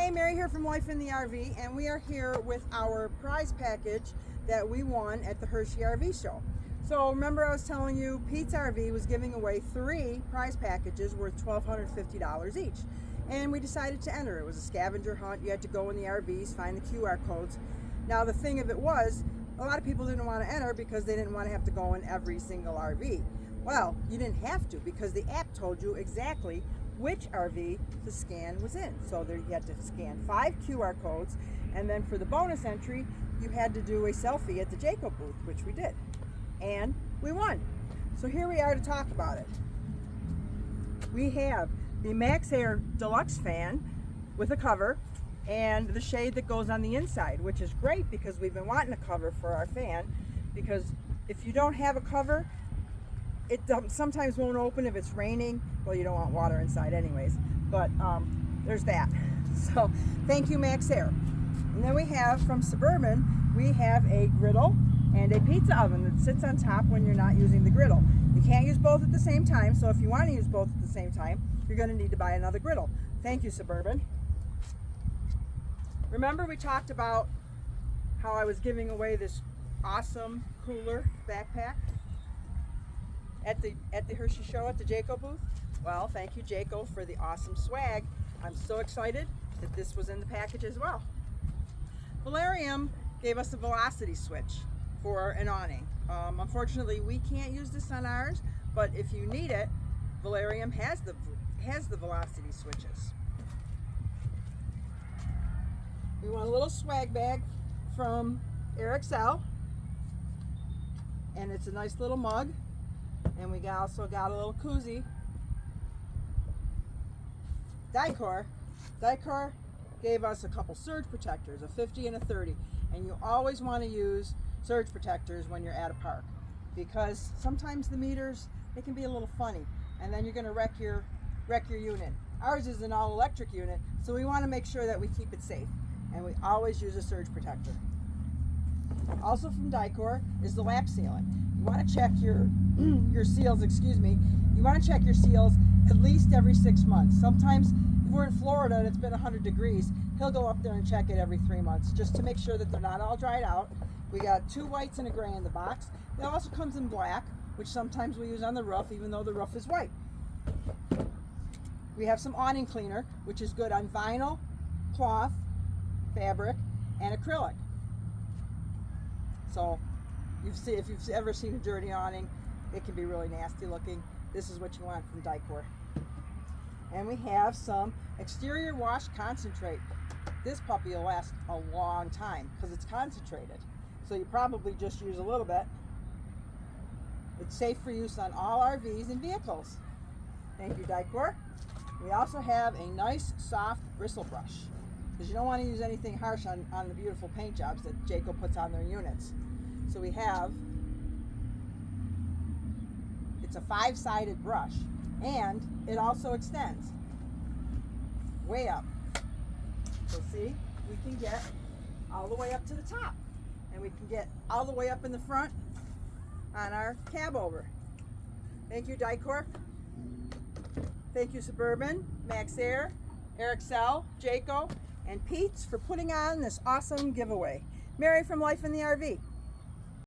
Hey, Mary here from Life in the RV, and we are here with our prize package that we won at the Hershey RV Show. So remember I was telling you Pete's RV was giving away 3 prize packages worth $1,250 each. And we decided to enter. It was a scavenger hunt. You had to go in the RVs, find the QR codes. Now the thing of it was, a lot of people didn't want to enter because they didn't want to have to go in every single RV. Well, you didn't have to because the app told you exactly which RV the scan was in. So there you had to scan 5 QR codes, and then for the bonus entry, you had to do a selfie at the Jayco booth, which we did. And we won. So here we are to talk about it. We have the Max Air Deluxe fan with a cover and the shade that goes on the inside, which is great because we've been wanting a cover for our fan, because if you don't have a cover, it sometimes won't open if it's raining. Well, you don't want water inside anyways, but there's that. So thank you, Max Air. And then we have from Suburban, we have a griddle and a pizza oven that sits on top when you're not using the griddle. You can't use both at the same time, so if you want to use both at the same time, you're going to need to buy another griddle. Thank you, Suburban. Remember we talked about how I was giving away this awesome cooler backpack at the Hershey Show at the Jayco booth? Well, thank you, Jayco, for the awesome swag. I'm so excited that this was in the package as well. Valerium gave us a velocity switch for an awning. Unfortunately, we can't use this on ours, but if you need it, Valerium has the velocity switches. We want a little swag bag from RXL, and it's a nice little mug. And we also got a little koozie. Dicor gave us a couple surge protectors, a 50 and a 30. And you always want to use surge protectors when you're at a park, because sometimes the meters, they can be a little funny, and then you're going to wreck your unit. Ours is an all-electric unit, so we want to make sure that we keep it safe, and we always use a surge protector. Also from Dicor is the lap sealant. You want to check your seals, you want to check your seals at least every 6 months. Sometimes if we're in Florida and it's been 100 degrees, he'll go up there and check it every 3 months just to make sure that they're not all dried out. We got 2 whites and a gray in the box. It also comes in black, which sometimes we use on the roof even though the roof is white. We have some awning cleaner, which is good on vinyl, cloth, fabric, and acrylic. So if you've ever seen a dirty awning, it can be really nasty looking. This is what you want from Dicor. And we have some exterior wash concentrate. This puppy will last a long time because it's concentrated. So you probably just use a little bit. It's safe for use on all RVs and vehicles. Thank you, Dicor. We also have a nice soft bristle brush, because you don't want to use anything harsh on the beautiful paint jobs that Jayco puts on their units. So we have, it's a 5-sided brush, and it also extends way up. So see, we can get all the way up to the top, and we can get all the way up in the front on our cab over. Thank you, Dicor. Thank you, Suburban, Max Air, RXL, Jayco, and Pete's for putting on this awesome giveaway. Mary from Life in the RV.